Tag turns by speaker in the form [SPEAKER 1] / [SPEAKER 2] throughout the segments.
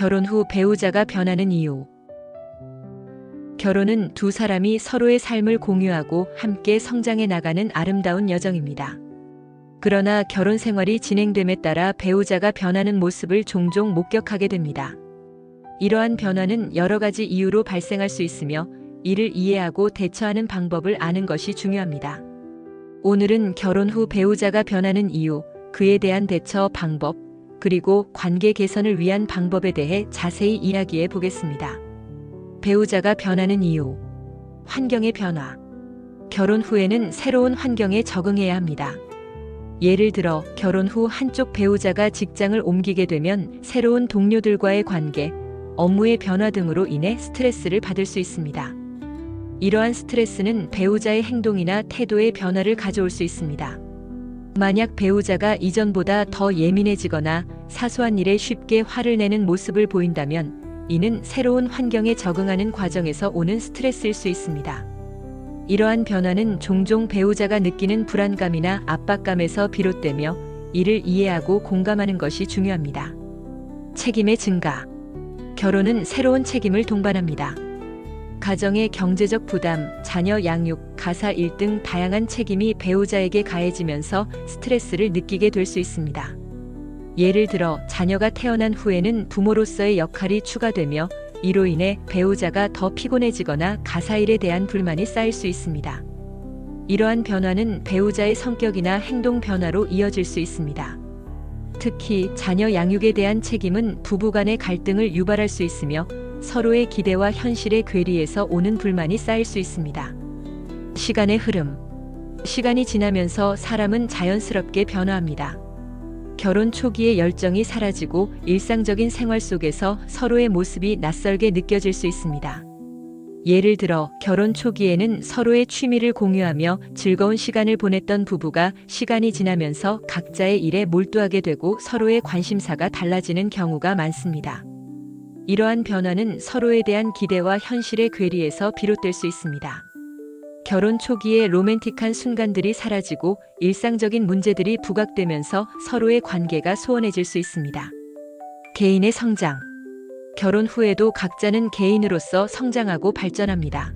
[SPEAKER 1] 결혼 후 배우자가 변하는 이유. 결혼은 두 사람이 서로의 삶을 공유하고 함께 성장해 나가는 아름다운 여정입니다. 그러나 결혼 생활이 진행됨에 따라 배우자가 변하는 모습을 종종 목격하게 됩니다. 이러한 변화는 여러 가지 이유로 발생할 수 있으며 이를 이해하고 대처하는 방법을 아는 것이 중요합니다. 오늘은 결혼 후 배우자가 변하는 이유, 그에 대한 대처 방법, 그리고 관계 개선을 위한 방법에 대해 자세히 이야기해 보겠습니다. 배우자가 변하는 이유. 환경의 변화. 결혼 후에는 새로운 환경에 적응해야 합니다. 예를 들어 결혼 후 한쪽 배우자가 직장을 옮기게 되면 새로운 동료들과의 관계, 업무의 변화 등으로 인해 스트레스를 받을 수 있습니다. 이러한 스트레스는 배우자의 행동이나 태도의 변화를 가져올 수 있습니다. 만약 배우자가 이전보다 더 예민해지거나 사소한 일에 쉽게 화를 내는 모습을 보인다면 이는 새로운 환경에 적응하는 과정에서 오는 스트레스일 수 있습니다. 이러한 변화는 종종 배우자가 느끼는 불안감이나 압박감에서 비롯되며 이를 이해하고 공감하는 것이 중요합니다. 책임의 증가. 결혼은 새로운 책임을 동반합니다. 가정의 경제적 부담, 자녀 양육, 가사 일 등 다양한 책임이 배우자에게 가해지면서 스트레스를 느끼게 될 수 있습니다. 예를 들어 자녀가 태어난 후에는 부모로서의 역할이 추가되며 이로 인해 배우자가 더 피곤해지거나 가사 일에 대한 불만이 쌓일 수 있습니다. 이러한 변화는 배우자의 성격이나 행동 변화로 이어질 수 있습니다. 특히 자녀 양육에 대한 책임은 부부 간의 갈등을 유발할 수 있으며 서로의 기대와 현실의 괴리에서 오는 불만이 쌓일 수 있습니다. 시간의 흐름. 시간이 지나면서 사람은 자연스럽게 변화합니다. 결혼 초기의 열정이 사라지고 일상적인 생활 속에서 서로의 모습이 낯설게 느껴질 수 있습니다. 예를 들어 결혼 초기에는 서로의 취미를 공유하며 즐거운 시간을 보냈던 부부가 시간이 지나면서 각자의 일에 몰두하게 되고 서로의 관심사가 달라지는 경우가 많습니다. 이러한 변화는 서로에 대한 기대와 현실의 괴리에서 비롯될 수 있습니다. 결혼 초기의 로맨틱한 순간들이 사라지고 일상적인 문제들이 부각되면서 서로의 관계가 소원해질 수 있습니다. 개인의 성장. 결혼 후에도 각자는 개인으로서 성장하고 발전합니다.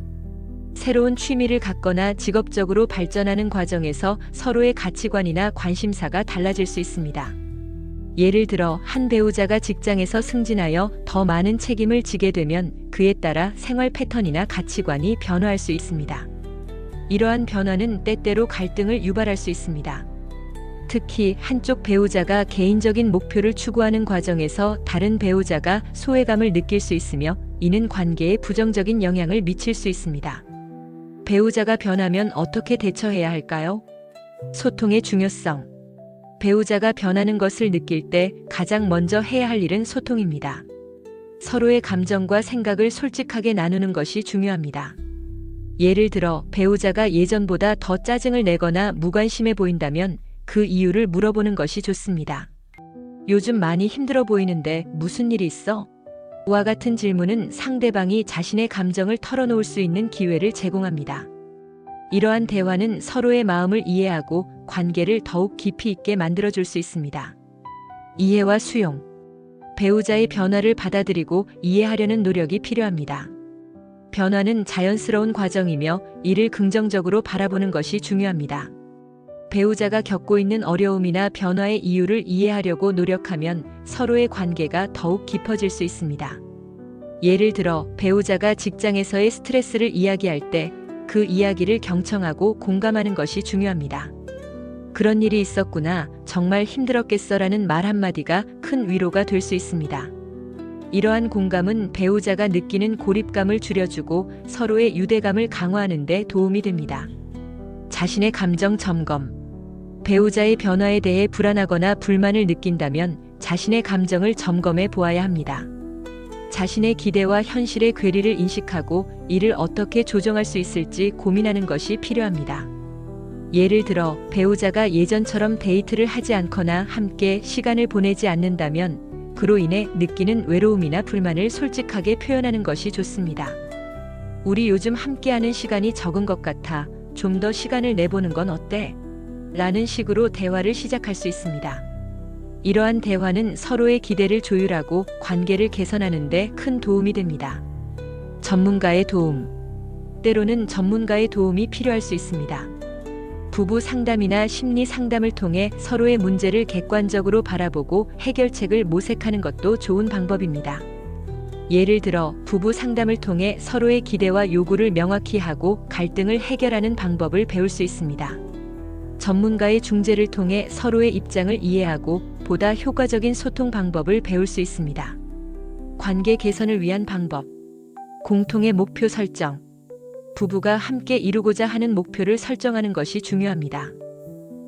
[SPEAKER 1] 새로운 취미를 갖거나 직업적으로 발전하는 과정에서 서로의 가치관이나 관심사가 달라질 수 있습니다. 예를 들어 한 배우자가 직장에서 승진하여 더 많은 책임을 지게 되면 그에 따라 생활 패턴이나 가치관이 변화할 수 있습니다. 이러한 변화는 때때로 갈등을 유발할 수 있습니다. 특히 한쪽 배우자가 개인적인 목표를 추구하는 과정에서 다른 배우자가 소외감을 느낄 수 있으며 이는 관계에 부정적인 영향을 미칠 수 있습니다. 배우자가 변하면 어떻게 대처해야 할까요? 소통의 중요성. 배우자가 변하는 것을 느낄 때 가장 먼저 해야 할 일은 소통입니다. 서로의 감정과 생각을 솔직하게 나누는 것이 중요합니다. 예를 들어 배우자가 예전보다 더 짜증을 내거나 무관심해 보인다면 그 이유를 물어보는 것이 좋습니다. 요즘 많이 힘들어 보이는데 무슨 일이 있어? 와 같은 질문은 상대방이 자신의 감정을 털어놓을 수 있는 기회를 제공합니다. 이러한 대화는 서로의 마음을 이해하고 관계를 더욱 깊이 있게 만들어줄 수 있습니다. 이해와 수용. 배우자의 변화를 받아들이고 이해하려는 노력이 필요합니다. 변화는 자연스러운 과정이며 이를 긍정적으로 바라보는 것이 중요합니다. 배우자가 겪고 있는 어려움이나 변화의 이유를 이해하려고 노력하면 서로의 관계가 더욱 깊어질 수 있습니다. 예를 들어 배우자가 직장에서의 스트레스를 이야기할 때 그 이야기를 경청하고 공감하는 것이 중요합니다. 그런 일이 있었구나, 정말 힘들었겠어라는 말 한마디가 큰 위로가 될 수 있습니다. 이러한 공감은 배우자가 느끼는 고립감을 줄여주고 서로의 유대감을 강화하는 데 도움이 됩니다. 자신의 감정 점검. 배우자의 변화에 대해 불안하거나 불만을 느낀다면 자신의 감정을 점검해 보아야 합니다. 자신의 기대와 현실의 괴리를 인식하고 이를 어떻게 조정할 수 있을지 고민하는 것이 필요합니다. 예를 들어 배우자가 예전처럼 데이트를 하지 않거나 함께 시간을 보내지 않는다면 그로 인해 느끼는 외로움이나 불만을 솔직하게 표현하는 것이 좋습니다. 우리 요즘 함께하는 시간이 적은 것 같아. 좀 더 시간을 내보는 건 어때? 라는 식으로 대화를 시작할 수 있습니다. 이러한 대화는 서로의 기대를 조율하고 관계를 개선하는 데 큰 도움이 됩니다. 전문가의 도움. 때로는 전문가의 도움이 필요할 수 있습니다. 부부 상담이나 심리 상담을 통해 서로의 문제를 객관적으로 바라보고 해결책을 모색하는 것도 좋은 방법입니다. 예를 들어 부부 상담을 통해 서로의 기대와 요구를 명확히 하고 갈등을 해결하는 방법을 배울 수 있습니다. 전문가의 중재를 통해 서로의 입장을 이해하고 보다 효과적인 소통 방법을 배울 수 있습니다. 관계 개선을 위한 방법. 공통의 목표 설정. 부부가 함께 이루고자 하는 목표를 설정하는 것이 중요합니다.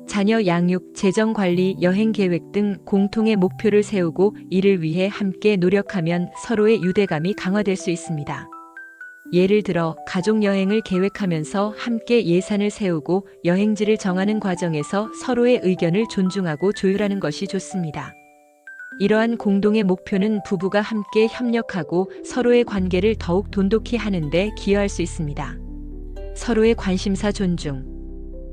[SPEAKER 1] 자녀 양육, 재정 관리, 여행 계획 등 공통의 목표를 세우고 이를 위해 함께 노력하면 서로의 유대감이 강화될 수 있습니다. 예를 들어 가족 여행을 계획하면서 함께 예산을 세우고 여행지를 정하는 과정에서 서로의 의견을 존중하고 조율하는 것이 좋습니다. 이러한 공동의 목표는 부부가 함께 협력하고 서로의 관계를 더욱 돈독히 하는 데 기여할 수 있습니다. 서로의 관심사 존중.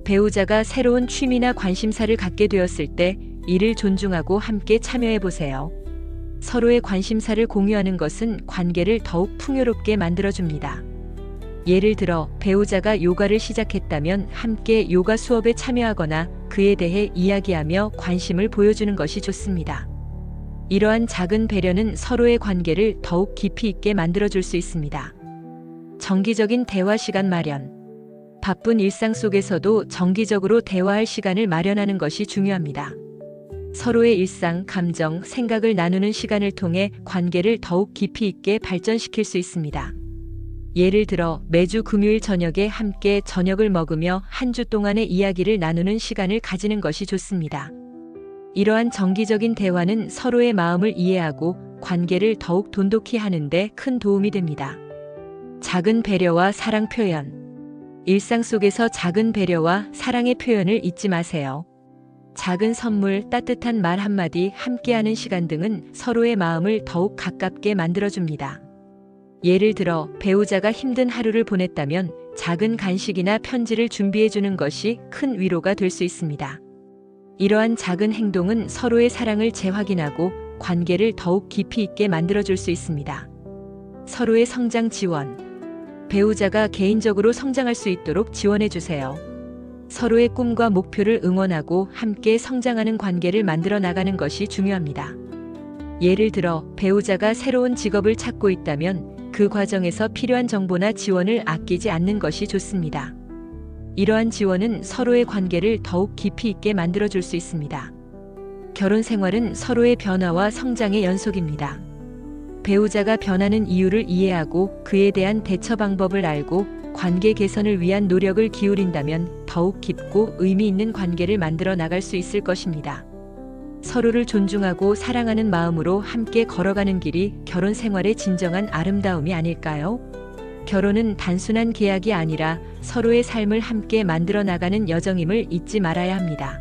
[SPEAKER 1] 배우자가 새로운 취미나 관심사를 갖게 되었을 때 이를 존중하고 함께 참여해 보세요. 서로의 관심사를 공유하는 것은 관계를 더욱 풍요롭게 만들어줍니다. 예를 들어 배우자가 요가를 시작했다면 함께 요가 수업에 참여하거나 그에 대해 이야기하며 관심을 보여주는 것이 좋습니다. 이러한 작은 배려는 서로의 관계를 더욱 깊이 있게 만들어줄 수 있습니다. 정기적인 대화 시간 마련. 바쁜 일상 속에서도 정기적으로 대화할 시간을 마련하는 것이 중요합니다. 서로의 일상, 감정, 생각을 나누는 시간을 통해 관계를 더욱 깊이 있게 발전시킬 수 있습니다. 예를 들어 매주 금요일 저녁에 함께 저녁을 먹으며 한 주 동안의 이야기를 나누는 시간을 가지는 것이 좋습니다. 이러한 정기적인 대화는 서로의 마음을 이해하고 관계를 더욱 돈독히 하는 데 큰 도움이 됩니다. 작은 배려와 사랑 표현. 일상 속에서 작은 배려와 사랑의 표현을 잊지 마세요. 작은 선물, 따뜻한 말 한마디, 함께하는 시간 등은 서로의 마음을 더욱 가깝게 만들어줍니다. 예를 들어 배우자가 힘든 하루를 보냈다면 작은 간식이나 편지를 준비해주는 것이 큰 위로가 될 수 있습니다. 이러한 작은 행동은 서로의 사랑을 재확인하고 관계를 더욱 깊이 있게 만들어줄 수 있습니다. 서로의 성장 지원. 배우자가 개인적으로 성장할 수 있도록 지원해주세요. 서로의 꿈과 목표를 응원하고 함께 성장하는 관계를 만들어 나가는 것이 중요합니다. 예를 들어 배우자가 새로운 직업을 찾고 있다면 그 과정에서 필요한 정보나 지원을 아끼지 않는 것이 좋습니다. 이러한 지원은 서로의 관계를 더욱 깊이 있게 만들어줄 수 있습니다. 결혼 생활은 서로의 변화와 성장의 연속입니다. 배우자가 변하는 이유를 이해하고 그에 대한 대처 방법을 알고 관계 개선을 위한 노력을 기울인다면 더욱 깊고 의미 있는 관계를 만들어 나갈 수 있을 것입니다. 서로를 존중하고 사랑하는 마음으로 함께 걸어가는 길이 결혼 생활의 진정한 아름다움이 아닐까요? 결혼은 단순한 계약이 아니라 서로의 삶을 함께 만들어 나가는 여정임을 잊지 말아야 합니다.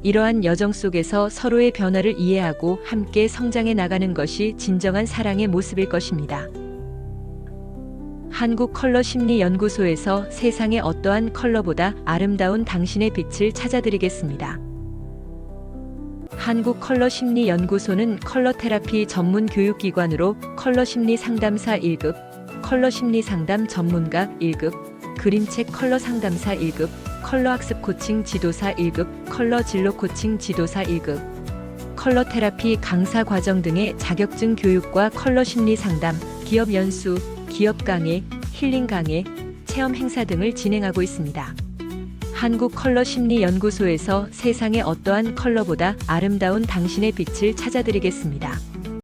[SPEAKER 1] 이러한 여정 속에서 서로의 변화를 이해하고 함께 성장해 나가는 것이 진정한 사랑의 모습일 것입니다. 한국컬러심리연구소에서 세상의 어떠한 컬러보다 아름다운 당신의 빛을 찾아드리겠습니다. 한국컬러심리연구소는 컬러테라피 전문 교육기관으로 컬러심리 상담사 1급, 컬러심리 상담 전문가 1급, 그림책 컬러 상담사 1급, 컬러학습 코칭 지도사 1급, 컬러 진로 코칭 지도사 1급, 컬러테라피 강사 과정 등의 자격증 교육과 컬러심리 상담, 기업 연수, 기업 강의, 힐링 강의, 체험 행사 등을 진행하고 있습니다. 한국컬러심리연구소에서 세상의 어떠한 컬러보다 아름다운 당신의 빛을 찾아드리겠습니다.